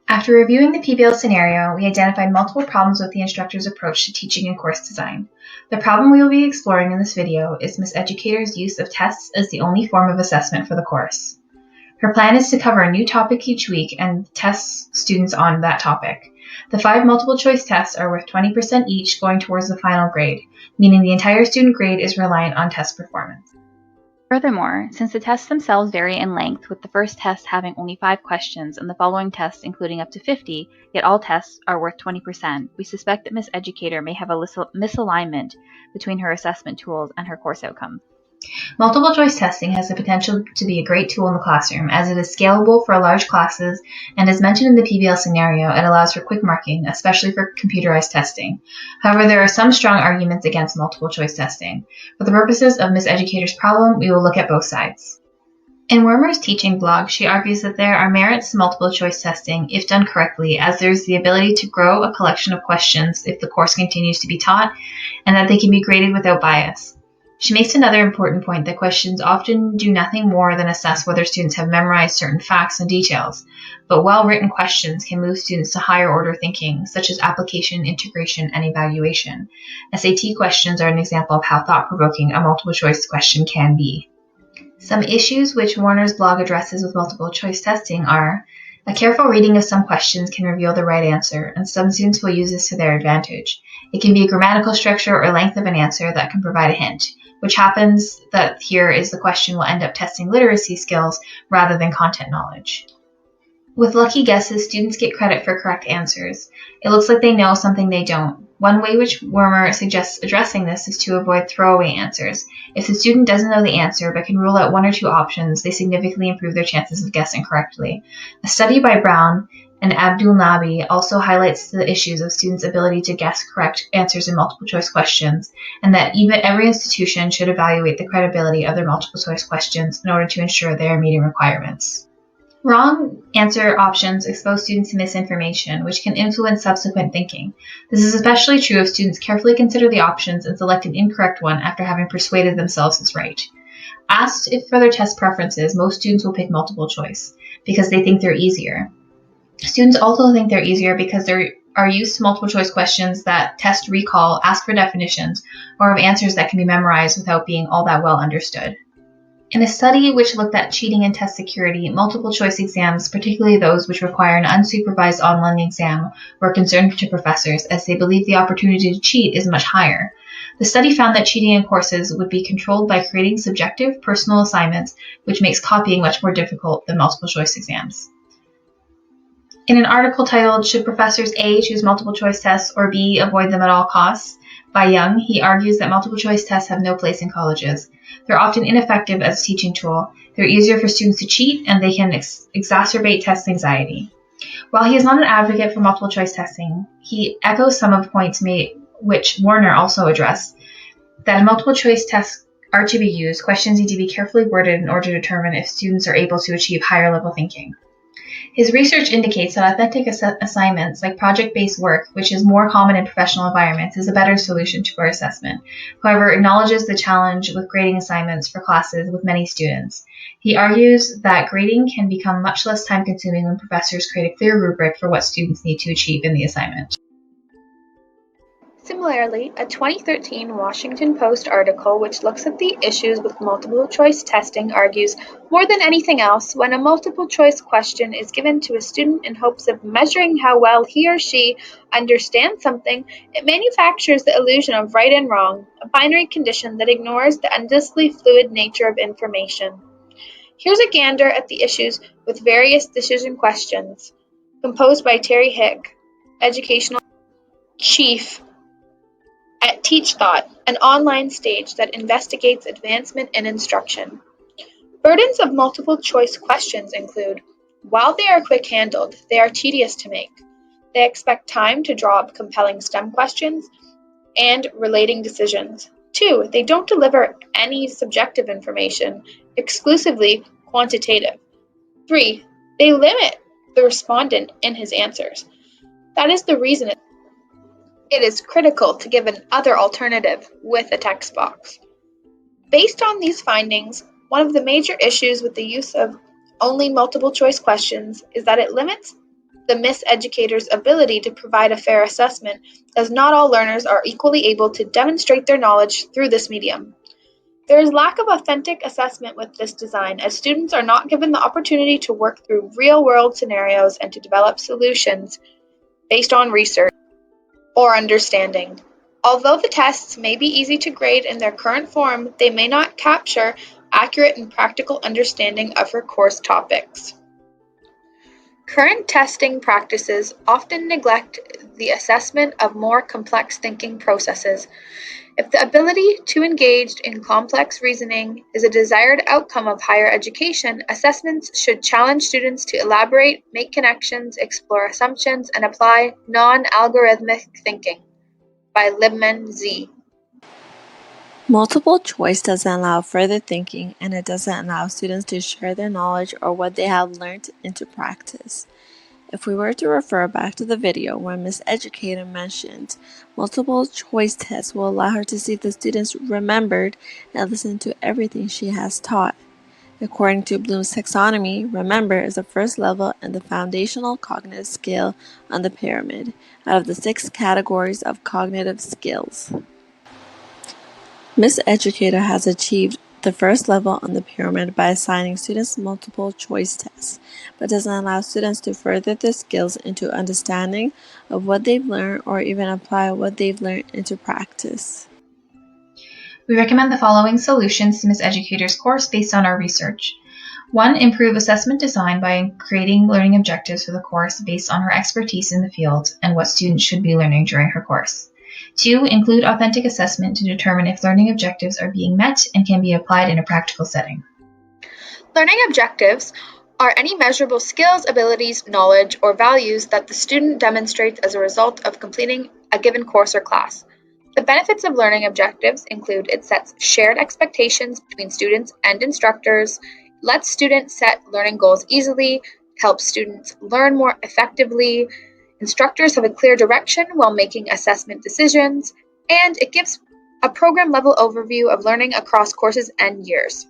After reviewing the PBL scenario, we identified multiple problems with the instructor's approach to teaching and course design. The problem we will be exploring in this video is Ms. Educator's use of tests as the only form of assessment for the course. Her plan is to cover a new topic each week and test students on that topic. The 5 multiple choice tests are worth 20% each, going towards the final grade, meaning the entire student grade is reliant on test performance. Furthermore, since the tests themselves vary in length, with the first test having only 5 questions and the following tests including up to 50, yet all tests are worth 20%, we suspect that Ms. Educator may have a misalignment between her assessment tools and her course outcomes. Multiple choice testing has the potential to be a great tool in the classroom, as it is scalable for large classes, and as mentioned in the PBL scenario, it allows for quick marking, especially for computerized testing. However, there are some strong arguments against multiple choice testing. For the purposes of Ms. Educator's problem, we will look at both sides. In Wermer's teaching blog, she argues that there are merits to multiple choice testing if done correctly, as there is the ability to grow a collection of questions if the course continues to be taught, and that they can be graded without bias. She makes another important point that questions often do nothing more than assess whether students have memorized certain facts and details, but well-written questions can move students to higher-order thinking, such as application, integration, and evaluation. SAT questions are an example of how thought-provoking a multiple-choice question can be. Some issues which Wermer's blog addresses with multiple-choice testing are: a careful reading of some questions can reveal the right answer, and some students will use this to their advantage. It can be a grammatical structure or length of an answer that can provide a hint, which happens that here is the question will end up testing literacy skills rather than content knowledge. With lucky guesses, students get credit for correct answers. It looks like they know something they don't. One way which Wermer suggests addressing this is to avoid throwaway answers. If the student doesn't know the answer but can rule out 1 or 2 options, they significantly improve their chances of guessing correctly. A study by Brown and Abdul Nabi also highlights the issues of students' ability to guess correct answers in multiple choice questions, and that even every institution should evaluate the credibility of their multiple choice questions in order to ensure they are meeting requirements. Wrong answer options expose students to misinformation, which can influence subsequent thinking. This is especially true if students carefully consider the options and select an incorrect one after having persuaded themselves it's right. Asked if for their test preferences, most students will pick multiple choice because they think they're easier. Students also think they're easier because they are used to multiple choice questions that test recall, ask for definitions, or have answers that can be memorized without being all that well understood. In a study which looked at cheating and test security, multiple choice exams, particularly those which require an unsupervised online exam, were a concern to professors, as they believe the opportunity to cheat is much higher. The study found that cheating in courses would be controlled by creating subjective, personal assignments, which makes copying much more difficult than multiple choice exams. In an article titled "Should Professors A Choose Multiple Choice Tests or B Avoid Them at All Costs?" by Young, he argues that multiple choice tests have no place in colleges. They're often ineffective as a teaching tool. They're easier for students to cheat, and they can exacerbate test anxiety. While he is not an advocate for multiple choice testing, he echoes some of the points made, which Werner also addressed, that if multiple choice tests are to be used, questions need to be carefully worded in order to determine if students are able to achieve higher level thinking. His research indicates that authentic assignments, like project-based work, which is more common in professional environments, is a better solution for assessment. However, acknowledges the challenge with grading assignments for classes with many students. He argues that grading can become much less time-consuming when professors create a clear rubric for what students need to achieve in the assignment. Similarly, a 2013 Washington Post article which looks at the issues with multiple choice testing argues, more than anything else, when a multiple choice question is given to a student in hopes of measuring how well he or she understands something, it manufactures the illusion of right and wrong, a binary condition that ignores the endlessly fluid nature of information. Here's a gander at the issues with various decision questions, composed by Terry Hick, educational chief at TeachThought, an online stage that investigates advancement in instruction. Burdens of multiple choice questions include: while they are quick-handled, they are tedious to make. They expect time to draw up compelling STEM questions and relating decisions. 2, they don't deliver any subjective information, exclusively quantitative. 3, they limit the respondent in his answers. That is the reason it is critical to give an other alternative with a text box. Based on these findings, one of the major issues with the use of only multiple choice questions is that it limits the miseducator's ability to provide a fair assessment, as not all learners are equally able to demonstrate their knowledge through this medium. There is lack of authentic assessment with this design, as students are not given the opportunity to work through real-world scenarios and to develop solutions based on research or understanding. Although the tests may be easy to grade in their current form, they may not capture accurate and practical understanding of her course topics. Current testing practices often neglect the assessment of more complex thinking processes. If the ability to engage in complex reasoning is a desired outcome of higher education, assessments should challenge students to elaborate, make connections, explore assumptions, and apply non-algorithmic thinking. By Libman Z. Multiple choice doesn't allow further thinking, and it doesn't allow students to share their knowledge or what they have learned into practice. If we were to refer back to the video where Miss Educator mentioned multiple choice tests will allow her to see if the students remembered and listened to everything she has taught. According to Bloom's taxonomy, remember is the first level in the foundational cognitive scale on the pyramid, out of the 6 categories of cognitive skills. Miss Educator has achieved the first level on the pyramid by assigning students multiple choice tests, but doesn't allow students to further their skills into understanding of what they've learned or even apply what they've learned into practice. We recommend the following solutions to Miss Educator's course based on our research. 1. Improve assessment design by creating learning objectives for the course based on her expertise in the field and what students should be learning during her course. 2. Include authentic assessment to determine if learning objectives are being met and can be applied in a practical setting. Learning objectives are any measurable skills, abilities, knowledge, or values that the student demonstrates as a result of completing a given course or class. The benefits of learning objectives include it sets shared expectations between students and instructors, lets students set learning goals easily, helps students learn more effectively, instructors have a clear direction while making assessment decisions, and it gives a program-level overview of learning across courses and years.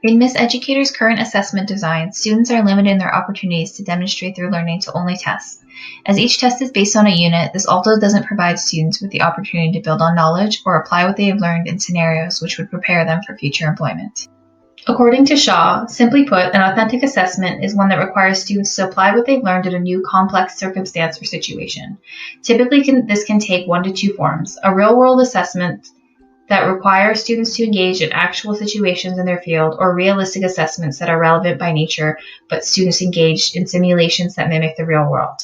In Miss Educator's current assessment design, students are limited in their opportunities to demonstrate their learning to only tests. As each test is based on a unit, this also doesn't provide students with the opportunity to build on knowledge or apply what they have learned in scenarios which would prepare them for future employment. According to Shaw, simply put, an authentic assessment is one that requires students to apply what they've learned in a new complex circumstance or situation. Typically, this can take 1 to 2 forms: a real-world assessment that require students to engage in actual situations in their field, or realistic assessments that are relevant by nature, but students engaged in simulations that mimic the real world.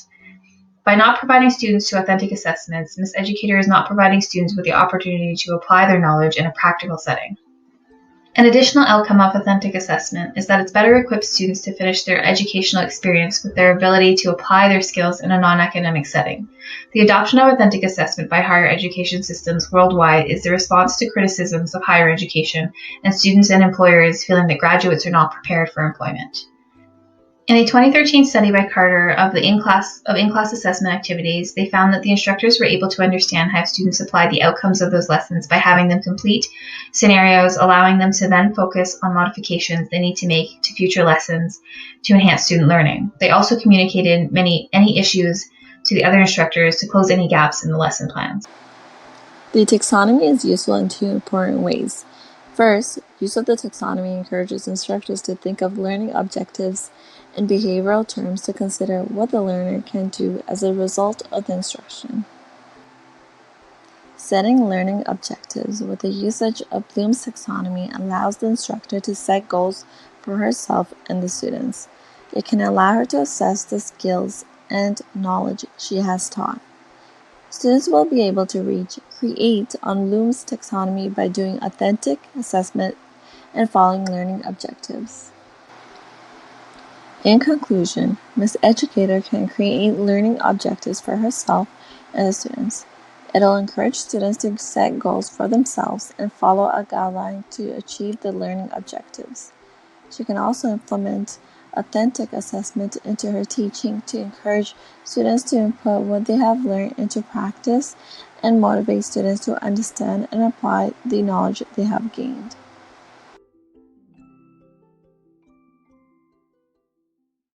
By not providing students to authentic assessments, Miss Educator is not providing students with the opportunity to apply their knowledge in a practical setting. An additional outcome of authentic assessment is that it's better equipped students to finish their educational experience with their ability to apply their skills in a non-academic setting. The adoption of authentic assessment by higher education systems worldwide is the response to criticisms of higher education and students and employers feeling that graduates are not prepared for employment. In a 2013 study by Carter of in-class assessment activities, they found that the instructors were able to understand how students applied the outcomes of those lessons by having them complete scenarios, allowing them to then focus on modifications they need to make to future lessons to enhance student learning. They also communicated any issues to the other instructors to close any gaps in the lesson plans. The taxonomy is useful in 2 important ways. First, use of the taxonomy encourages instructors to think of learning objectives in behavioral terms to consider what the learner can do as a result of the instruction. Setting learning objectives with the usage of Bloom's taxonomy allows the instructor to set goals for herself and the students. It can allow her to assess the skills and knowledge she has taught. Students will be able to create on Bloom's taxonomy by doing authentic assessment and following learning objectives. In conclusion, Miss Educator can create learning objectives for herself and the students. It'll encourage students to set goals for themselves and follow a guideline to achieve the learning objectives. She can also implement authentic assessment into her teaching to encourage students to input what they have learned into practice and motivate students to understand and apply the knowledge they have gained.